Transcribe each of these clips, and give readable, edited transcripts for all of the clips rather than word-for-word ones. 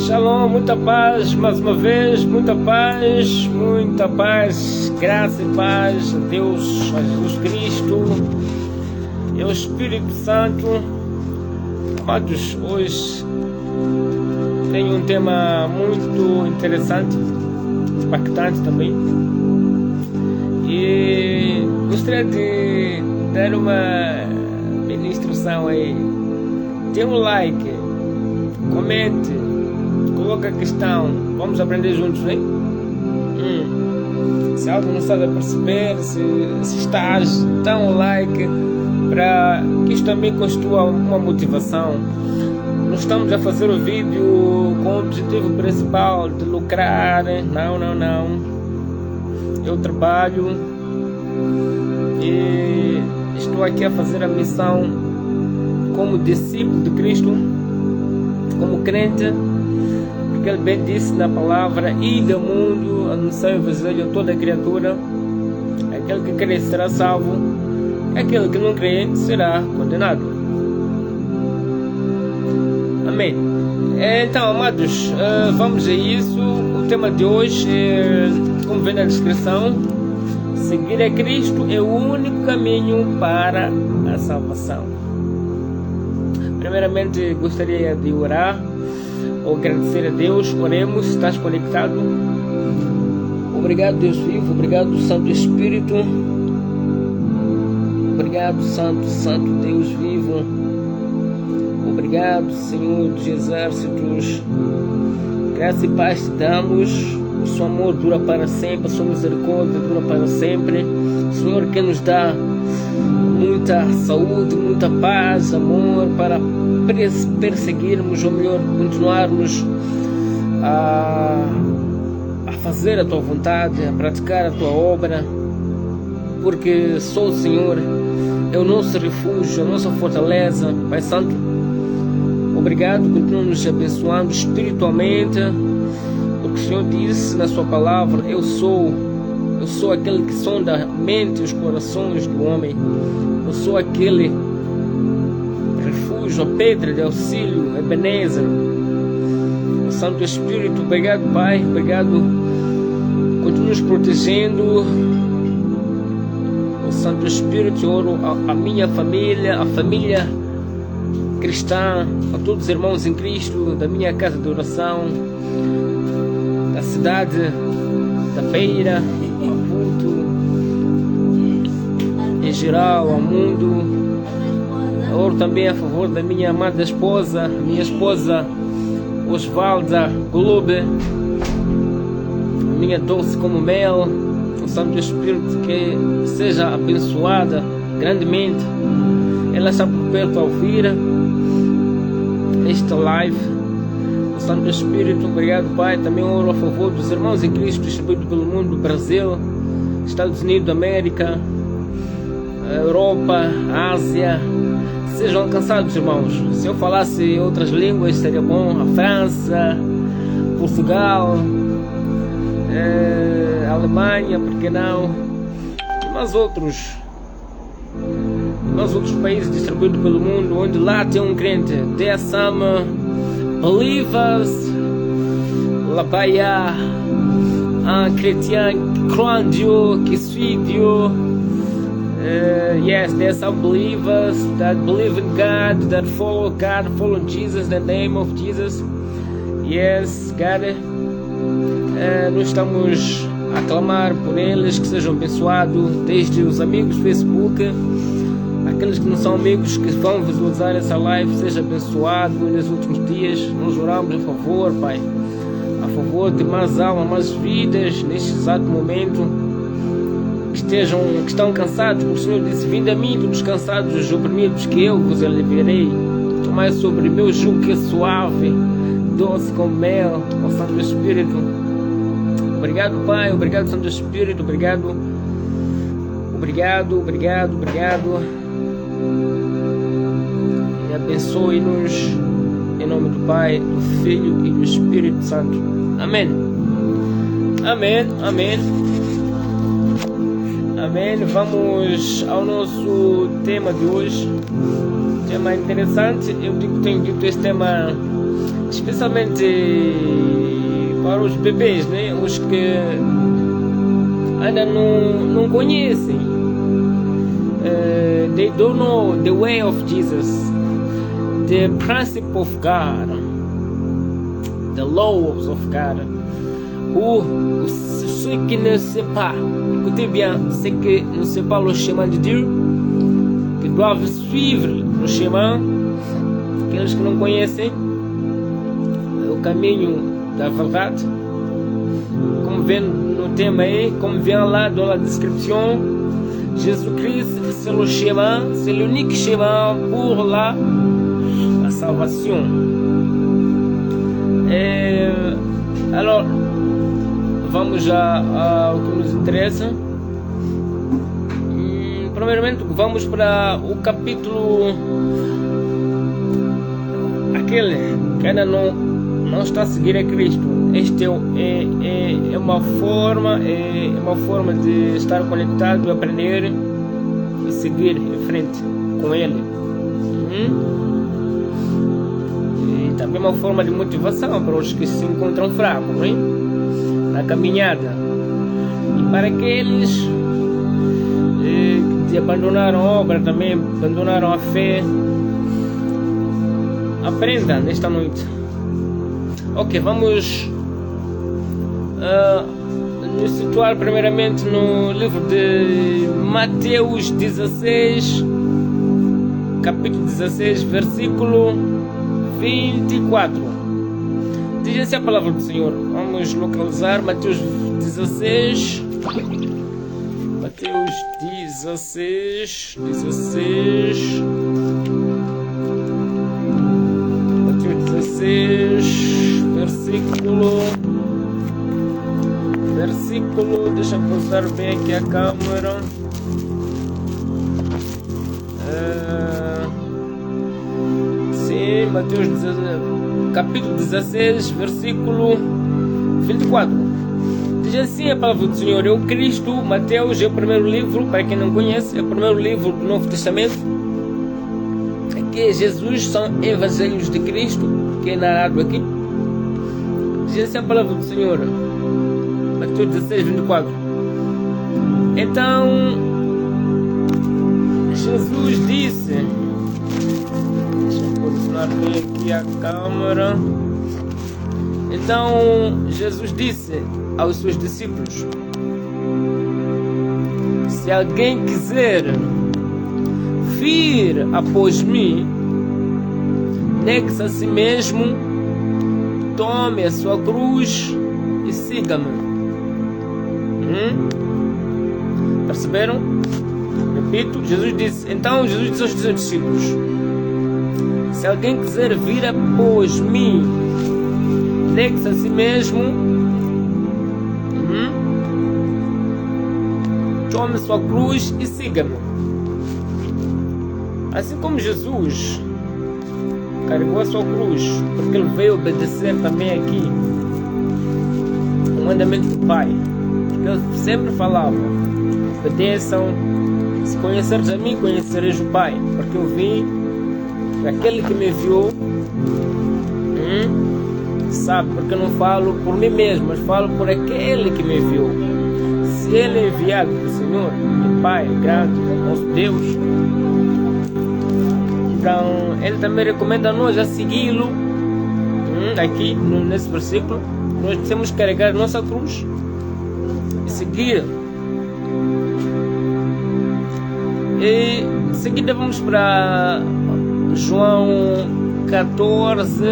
Shalom, muita paz, mais uma vez, muita paz, graça e paz a Deus, a Jesus Cristo e ao Espírito Santo. Amados, hoje tenho um tema muito interessante, impactante também, e gostaria de dar uma ministração aí. Dê um like, comente, coloca a questão, vamos aprender juntos, hein? Se algo não estás a perceber, se estás, dá um like para que isto também constitua uma motivação. Não estamos a fazer o vídeo com o objetivo principal de lucrar, não. Eu trabalho e estou aqui a fazer a missão como discípulo de Cristo, como crente, porque ele bem disse na palavra: ide ao mundo, anunciar o evangelho a toda criatura. Aquele que crê será salvo, aquele que não crê será condenado. Amém. Então, amados, vamos a isso. O tema de hoje é, como vem na descrição, seguir a Cristo é o único caminho para a salvação. Primeiramente, gostaria de orar ou agradecer a Deus. Oremos. Estás conectado? Obrigado, Deus vivo. Obrigado, Santo Espírito. Obrigado, Santo Deus vivo. Obrigado, Senhor dos Exércitos. Graça e paz te damos. O seu amor dura para sempre, a sua misericórdia dura para sempre. Senhor, que nos dá muita saúde, muita paz, amor, para perseguirmos, ou melhor, continuarmos a fazer a tua vontade, a praticar a tua obra, porque só o Senhor é o nosso refúgio, a nossa fortaleza. Pai Santo, obrigado, continua nos abençoando espiritualmente, porque o Senhor disse na sua palavra: eu sou aquele que sonda a mente e os corações do homem. Eu sou aquele refúgio, a pedra de auxílio, Ebenezer. O Santo Espírito, obrigado, Pai, obrigado. Continua nos protegendo. O Santo Espírito, eu oro a minha família, a família cristã, a todos os irmãos em Cristo, da minha casa de oração, da cidade da Beira, em geral, ao mundo. Eu oro também a favor da minha amada esposa, minha esposa Osvalda Globe, minha doce como mel. O Santo Espírito que seja abençoada grandemente. Ela está por perto a ouvir esta live. O Santo Espírito, obrigado, Pai. Também oro a favor dos irmãos em Cristo distribuídos pelo mundo, Brasil, Estados Unidos, América, Europa, Ásia. Sejam alcançados, irmãos. Se eu falasse outras línguas seria bom. A França, Portugal, Alemanha, por que não? E mais outros países distribuídos pelo mundo, onde lá tem um crente. There are some believers là-bas, un chrétien qui croit en Dieu, qui suit Dieu. Yes, there are some believers that believe in God, that follow Jesus, the name of Jesus. Yes, God. Nós estamos a clamar por eles, que sejam abençoados, desde os amigos do Facebook, aqueles que não são amigos, que vão visualizar essa live, seja abençoado nos últimos dias. Nós oramos a favor, Pai, a favor de mais almas, mais vidas neste exato momento, que estão cansados, porque o Senhor disse: vinde a mim, todos cansados e oprimidos, que eu vos aliviarei. Tomai sobre meu jugo que é suave, doce como mel. Ó Santo Espírito, obrigado, Pai, obrigado, Santo Espírito, obrigado. E abençoe-nos em nome do Pai, do Filho e do Espírito Santo. Amém. Vamos ao nosso tema de hoje. tema interessante. Eu tenho dito esse tema especialmente para os bebês, né? Os que ainda não conhecem. They don't know the way of Jesus, the principle of God, the laws of God. Ceux qui ne savent pas, écoutez bien, ceux qui ne savent pas le chemin de Dieu, que doivent suivre le chemin, aqueles que não conhecem o caminho da verdade, como vem no tema aí, como vem lá dans la description, Jésus-Christ c'est le chemin, c'est l'unique chemin pour la salvation. Alors, vamos já ao que nos interessa. Primeiramente, vamos para o capítulo, aquele que ainda não está a seguir a Cristo. Este é uma forma de estar conectado, aprender e seguir em frente com Ele. E também uma forma de motivação para os que se encontram fracos, hein? Na caminhada. E para aqueles que abandonaram a obra, também abandonaram a fé, aprenda nesta noite. Ok, vamos nos situar primeiramente no livro de Mateus 16, capítulo 16, versículo 24. Diz assim a palavra do Senhor. Vamos localizar Mateus 16. Mateus 16. Mateus 16, versículo, deixa eu posar bem aqui a câmera. Sim, Mateus 16, capítulo 16, versículo 24. Diz assim a palavra do Senhor. É o Cristo. Mateus é o primeiro livro, para quem não conhece, é o primeiro livro do Novo Testamento. Aqui é Jesus, são evangelhos de Cristo, que é narrado aqui. Diz assim a palavra do Senhor. Mateus 16, 24. Então Jesus disse, deixa eu posicionar bem aqui a câmera. Então Jesus disse aos seus discípulos: se alguém quiser vir após mim, negue-se a si mesmo, tome a sua cruz e siga-me. Perceberam? Repito, Jesus disse aos seus discípulos: se alguém quiser vir após mim, negue-se a si mesmo, tome sua cruz e siga-me. Assim como Jesus carregou a sua cruz, porque ele veio obedecer também aqui o mandamento do Pai, porque ele sempre falava: obedeçam, se conheceres a mim, conhecereis o Pai, porque eu vim, aquele que me enviou sabe, porque eu não falo por mim mesmo, mas falo por aquele que me enviou. Se ele é enviado do Senhor, do Pai grande, nosso Deus, então ele também recomenda a nós a segui-lo. Aqui nesse versículo, nós temos que carregar nossa cruz e seguir. E em seguida vamos para João 14.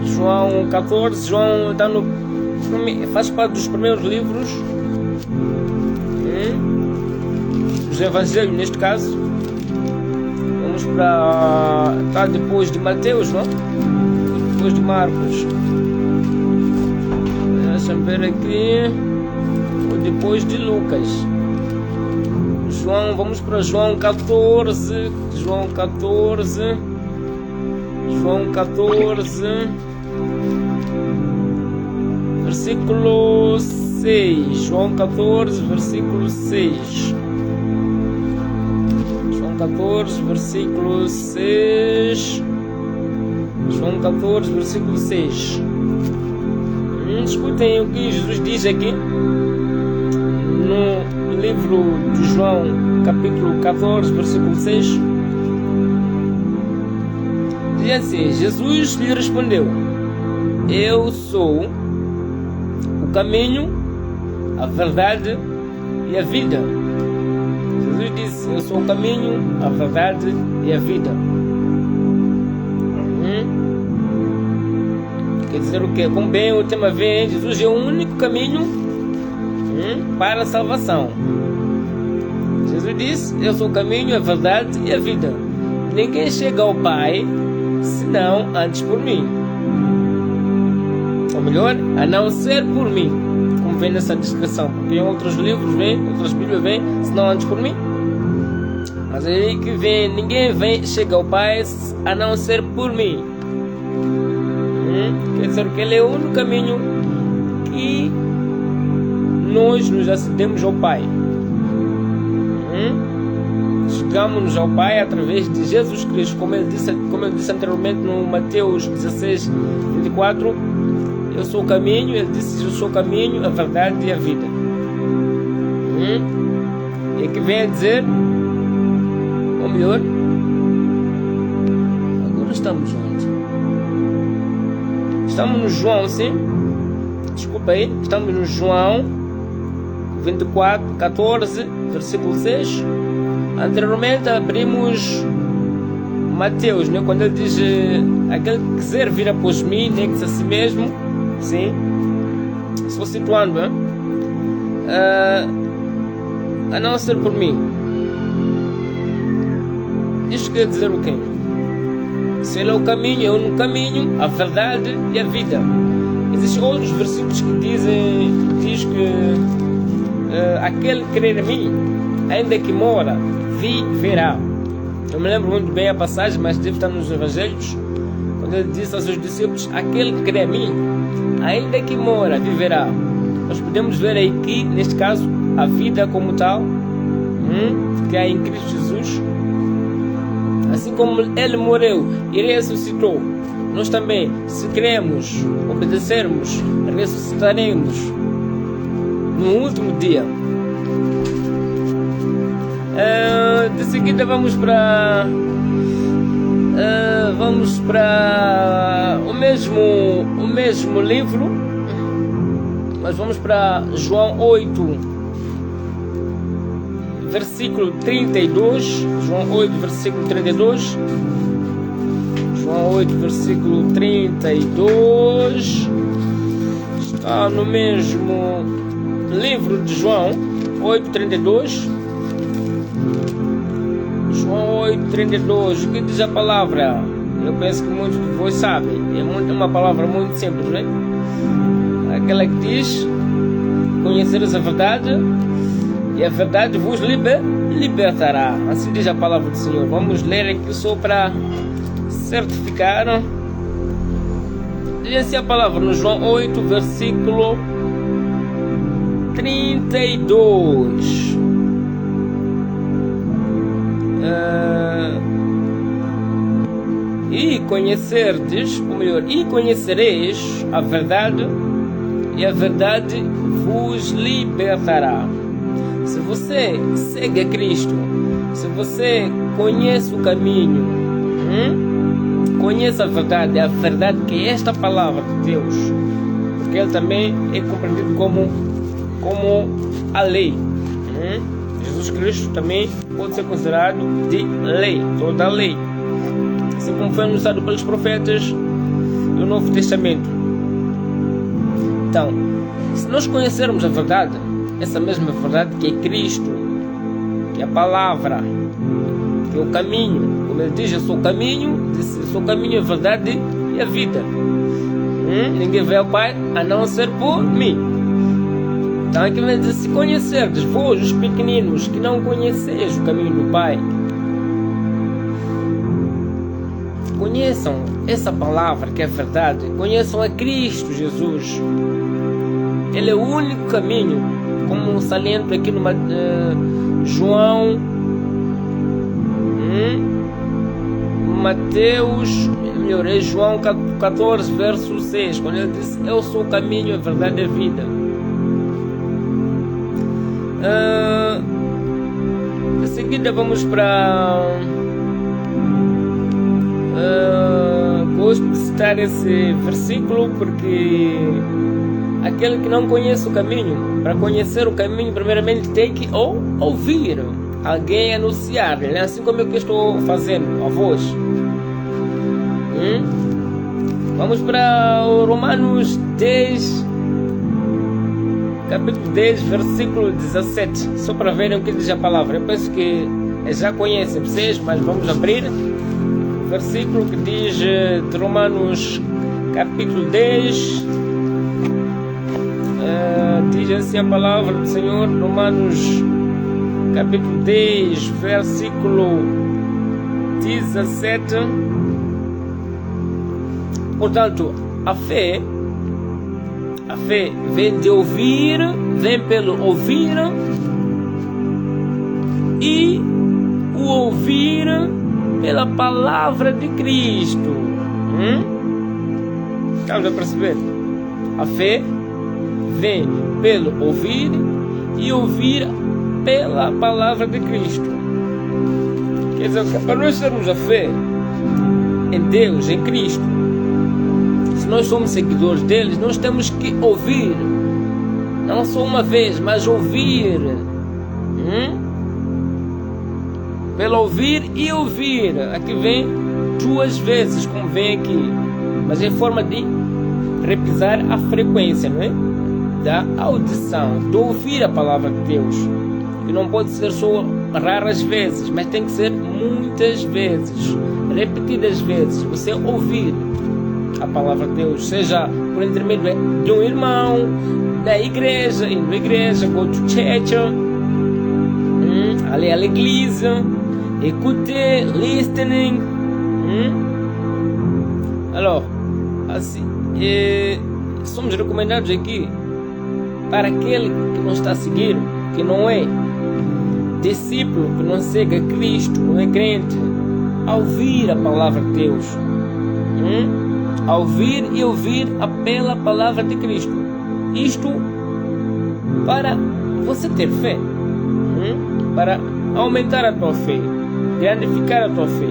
João está faz parte dos primeiros livros, os evangelhos neste caso. Vamos para, está depois de Mateus, não? Depois de Marcos. Deixa-me ver aqui. Ou depois de Lucas. Vamos para João 14. João 14. Versículo 6. João 14, versículo 6. João João 14, versículo 6. João 14, versículo 6. Escutem o que Jesus diz aqui no livro de João, capítulo 14, versículo 6. Diz assim: Jesus lhe respondeu: eu sou o caminho, a verdade e a vida. Jesus disse: eu sou o caminho, a verdade e a vida. Quer dizer o quê? Como bem o tema vem, Jesus é o único caminho para a salvação. Jesus disse: eu sou o caminho, a verdade e a vida. Ninguém chega ao Pai senão antes por mim. Ou melhor, a não ser por mim. Como vem nessa descrição. Porque em outros livros vem, outras Bíblias vem, senão antes por mim. Mas aí que vem, ninguém chega ao Pai a não ser por mim. Quer dizer que Ele é o único caminho que nós nos acedemos ao Pai. Chegamos ao Pai através de Jesus Cristo, como eu disse anteriormente no Mateus 16, 24. Eu sou o caminho, Ele disse: eu sou o caminho, a verdade e a vida. E aqui vem a dizer, ou melhor, agora estamos onde? Estamos no João, sim? Desculpa aí. Estamos no João 24, 14, versículo 6. Anteriormente abrimos Mateus, né? Quando ele diz: aquele que quiser vir após mim, negue-se a si mesmo. Sim? Estou situando, a não ser por mim. Isto quer dizer o quê? Se Ele é o caminho, eu no caminho, a verdade e a vida. Existem outros versículos que diz que aquele que crer em mim, ainda que mora, viverá. Eu me lembro muito bem a passagem, mas deve estar nos Evangelhos, quando Ele disse aos seus discípulos: aquele que crê em mim, ainda que mora, viverá. Nós podemos ver aí que, neste caso, a vida como tal, que há em Cristo Jesus, assim como Ele morreu e ressuscitou, nós também, se cremos, obedecermos, ressuscitaremos no último dia. De seguida vamos para o mesmo livro, mas vamos para João 8, versículo 32. João 8, versículo 32. João 8, versículo 32. Está no mesmo livro de João 8, 32. João 8, 32. O que diz a palavra? Eu penso que muitos de vocês sabem. É uma palavra muito simples, não é? Aquela que diz: conhecereis a verdade, e a verdade vos libertará. Assim diz a palavra do Senhor. Vamos ler aqui só para certificar. Diz assim a palavra no João 8, versículo 32. E conhecerdes, ou melhor, e conhecereis a verdade, e a verdade vos libertará. Se você segue a Cristo, se você conhece o caminho, conhece a verdade que é esta palavra de Deus, porque Ele também é compreendido como a lei. Jesus Cristo também pode ser considerado de lei, toda a lei, assim como foi anunciado pelos profetas do Novo Testamento. Então, se nós conhecermos a verdade, essa mesma verdade que é Cristo, que é a palavra, que é o caminho, como Ele diz: eu sou o caminho, eu sou o caminho, a verdade e a vida. Ninguém vai ao Pai a não ser por mim. Então aqui vai dizer: se conhecerdes vós, os pequeninos, que não conheceis o caminho do Pai, conheçam essa palavra que é verdade, conheçam a Cristo Jesus. Ele é o único caminho, como saliento aqui no João Mateus, melhor, é João 14, verso 6, quando ele diz: eu sou o caminho, a verdade e a vida. Em seguida vamos para... gosto de citar esse versículo porque aquele que não conhece o caminho, para conhecer o caminho, primeiramente tem que ouvir alguém anunciar, né? Assim como eu que estou fazendo a voz. Vamos para o Romanos 10, capítulo 10, versículo 17, só para verem o que diz a palavra. Eu penso que já conhecem vocês, mas vamos abrir o versículo que diz de Romanos capítulo 10. Diz assim a palavra do Senhor, Romanos capítulo 10, versículo 17. Portanto, a fé vem de ouvir, vem pelo ouvir, e o ouvir pela palavra de Cristo. Estamos a perceber? A fé vem pelo ouvir e ouvir pela palavra de Cristo. Quer dizer, para nós termos a fé em Deus, em Cristo, se nós somos seguidores deles, nós temos que ouvir, não só uma vez, mas ouvir. Pelo ouvir e ouvir. Aqui vem 2 vezes, como vem aqui, mas em forma de repisar a frequência, não é? Da audição, de ouvir a palavra de Deus, que não pode ser só raras vezes, mas tem que ser muitas vezes, repetidas vezes. Você ouvir a palavra de Deus, seja por intermédio de um irmão, da igreja, indo à igreja, go to church, aller à l'église, écouter, listening. Alors, assim, somos recomendados aqui para aquele que não está a seguir, que não é discípulo, que não segue a Cristo, não é crente, a ouvir a palavra de Deus, a ouvir e ouvir pela palavra de Cristo. Isto para você ter fé, para aumentar a tua fé, grandificar a tua fé,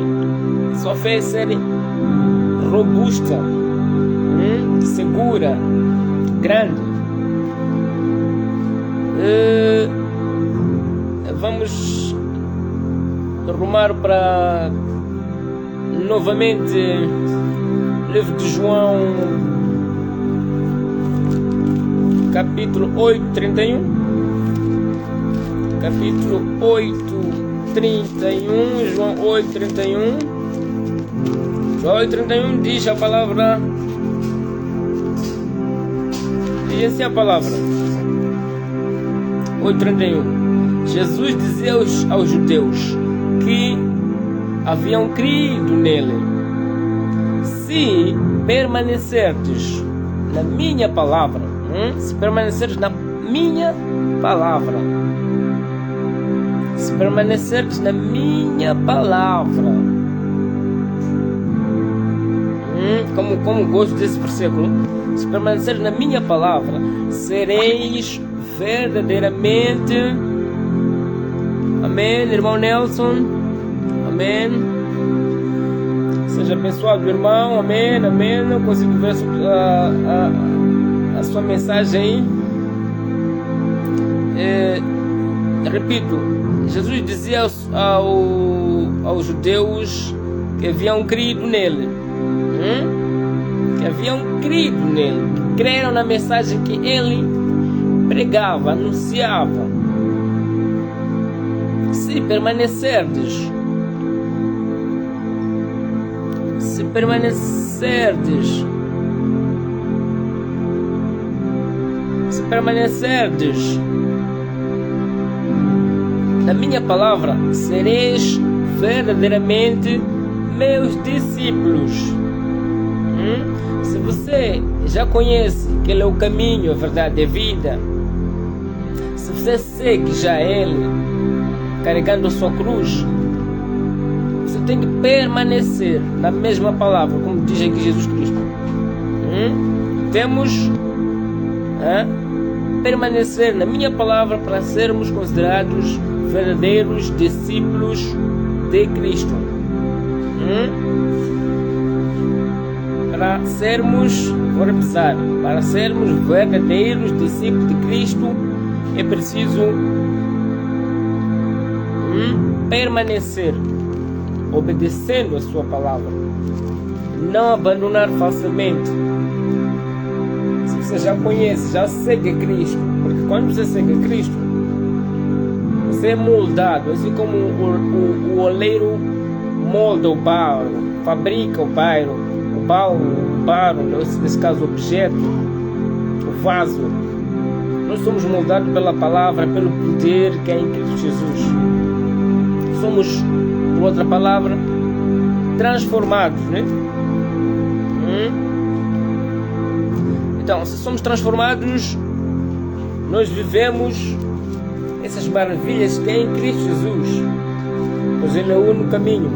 sua fé ser robusta, segura, grande. Vamos rumar para novamente livro de João capítulo 8, 31. Capítulo 8, 31. João 8, 31. João 8, 31 diz a palavra. Diz assim a palavra. 8, 31. Jesus dizia aos judeus que haviam crido nele: se permanecerdes na minha palavra, se permanecerdes na minha palavra, se permanecerdes na minha palavra, como gosto desse versículo, se permanecerdes na minha palavra, sereis verdadeiramente, amém, irmão Nelson, amém. Seja abençoado, irmão. Amém, amém. Não consigo ver a sua mensagem aí. Repito, Jesus dizia aos judeus que haviam crido nele, que haviam crido nele, que creram na mensagem que ele pregava, anunciava. Se permanecerdes, na minha palavra, sereis verdadeiramente meus discípulos. Se você já conhece que Ele é o caminho, a verdade e a vida, se você segue já Ele, carregando a sua cruz, você tem que permanecer na mesma palavra, como diz aqui Jesus Cristo. Temos permanecer na minha palavra para sermos considerados verdadeiros discípulos de Cristo. Para sermos, vou repisar, para sermos verdadeiros discípulos de Cristo é preciso permanecer obedecendo a sua palavra, não abandonar facilmente. Se você já conhece, já segue Cristo, porque quando você segue Cristo, você é moldado, assim como o oleiro molda o barro, fabrica o barro, nesse caso o objeto, o vaso. Nós somos moldados pela palavra, pelo poder que é em Cristo Jesus. Somos, por outra palavra, transformados, né? Então, se somos transformados, nós vivemos essas maravilhas que é em Cristo Jesus, pois Ele é o único caminho.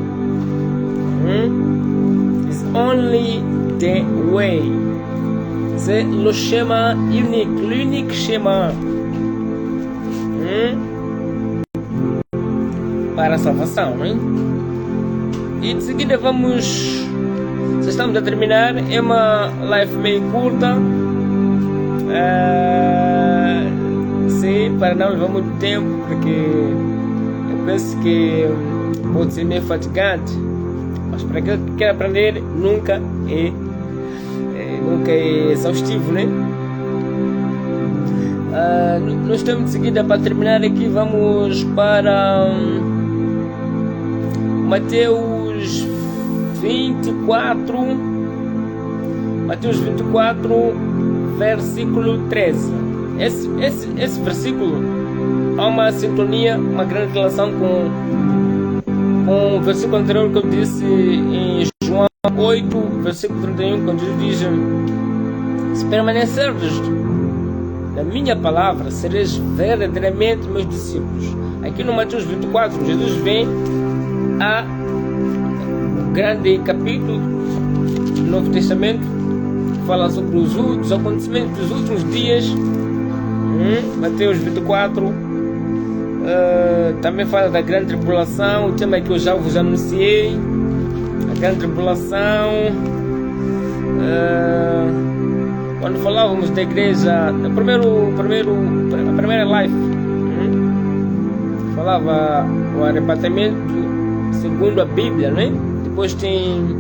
It's only the way. C'est le chemin unique, l'unique chemin para a salvação, né? E de seguida vamos, já estamos a terminar, é uma live meio curta, sim, para não levar muito tempo, porque eu penso que pode ser meio fatigante, mas para aquele que quer aprender nunca é exaustivo, né? Nós temos de seguida, para terminar aqui, vamos para Mateus 24, versículo 13. Esse versículo há uma sintonia, uma grande relação com o versículo anterior que eu disse em João 8, versículo 31, quando Jesus diz: se permanecerdes na minha palavra, sereis verdadeiramente meus discípulos. Aqui no Mateus 24, Jesus vem a um grande capítulo do Novo Testamento, fala sobre os acontecimentos dos últimos dias. Mateus 24 também fala da grande tribulação, o tema que eu já vos anunciei, a grande tribulação. Quando falávamos da igreja, a primeira live, falava o arrebatamento segundo a Bíblia, né? Depois tem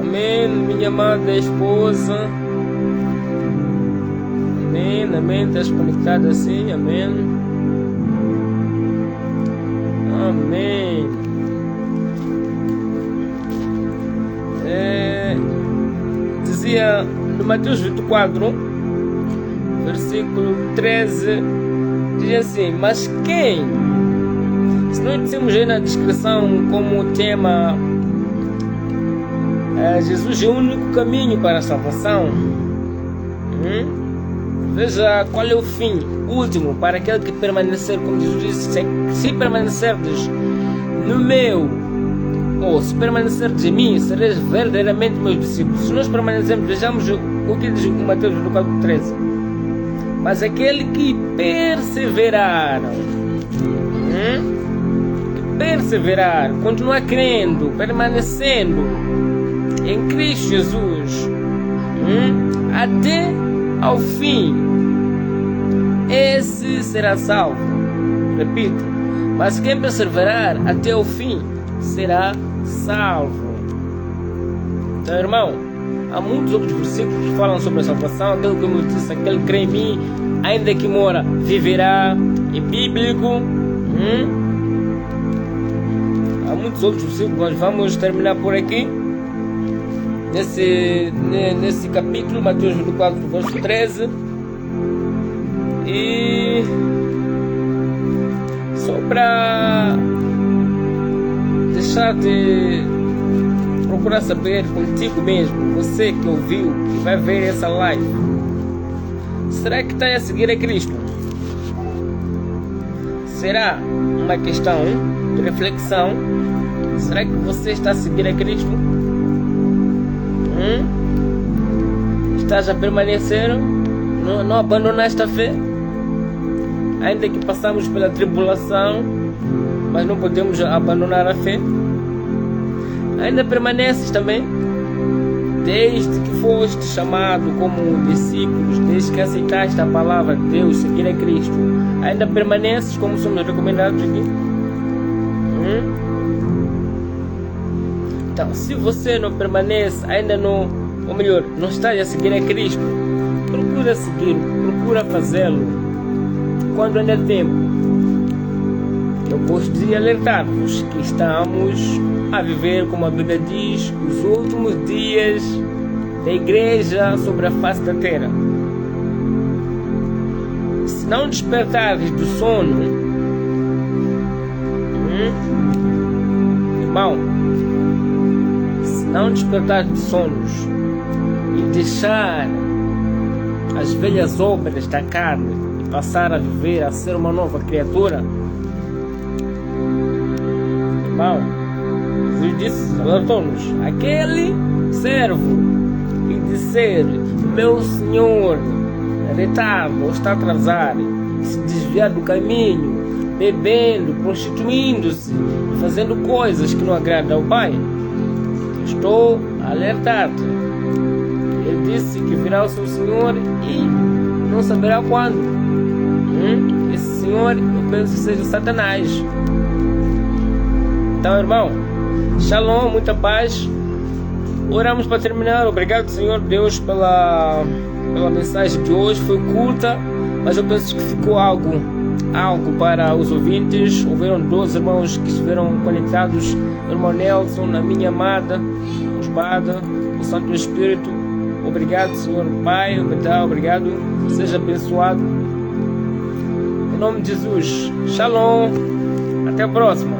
amém, minha amada esposa, amém, estás conectado assim, amém, dizia no Mateus 24, versículo 13, diz assim: mas quem, se nós dissemos aí na descrição como tema, Jesus é o único caminho para a salvação, veja qual é o fim último para aquele que permanecer, como Jesus disse: se permanecerdes no meu, ou se permanecerdes em mim, sereis verdadeiramente meus discípulos. Se nós permanecermos, vejamos o que diz o Mateus 24, 13. Mas aquele que perseverar, continuar crendo, permanecendo em Cristo Jesus, até ao fim, esse será salvo. Repito, mas quem perseverar até o fim será salvo. Então, irmão, há muitos outros versículos que falam sobre a salvação. Aquele que eu disse, aquele que crê em mim, ainda que mora, viverá. É bíblico. Há muitos outros versículos. Nós vamos terminar por aqui nesse capítulo, Mateus 24, verso 13. E só para deixar de procurar saber contigo mesmo, você que ouviu, que vai ver essa live, será que está a seguir a Cristo? Será? uma questão de reflexão. Será que você está a seguir a Cristo? Estás a permanecer? Não abandonaste a fé? Ainda que passamos pela tribulação, mas não podemos abandonar a fé. Ainda permaneces também? Desde que foste chamado como discípulos, desde que aceitaste a palavra de Deus, seguir a Cristo, ainda permaneces como somos recomendados aqui? Então, se você não permanece, ainda não, ou melhor, não está a seguir a Cristo, procura seguir, procura fazê-lo quando ainda é tempo. Eu gosto de alertar-vos que estamos a viver, como a Bíblia diz, os últimos dias da igreja sobre a face da terra. Se não despertares do sono, irmão, se não despertares dos sonos e deixar as velhas obras da carne e passar a viver, a ser uma nova criatura, irmão, Jesus disse, alertou-nos, aquele servo que disser, meu Senhor retarda ou está a atrasar, se desviar do caminho, bebendo, prostituindo-se, fazendo coisas que não agradam ao Pai, estou a alertar-te. Ele disse que virá o seu Senhor e não saberá quando. Esse Senhor, eu penso que seja Satanás. Então, irmão, Shalom, muita paz. Oramos para terminar. Obrigado, Senhor Deus, pela mensagem de hoje. Foi curta, mas eu penso que ficou algo para os ouvintes. Houveram 12 irmãos que estiveram conectados. O irmão Nelson, a minha amada, o Espada, o Santo Espírito. Obrigado, Senhor Pai. Obrigado. Seja abençoado. Em nome de Jesus. Shalom. Até a próxima.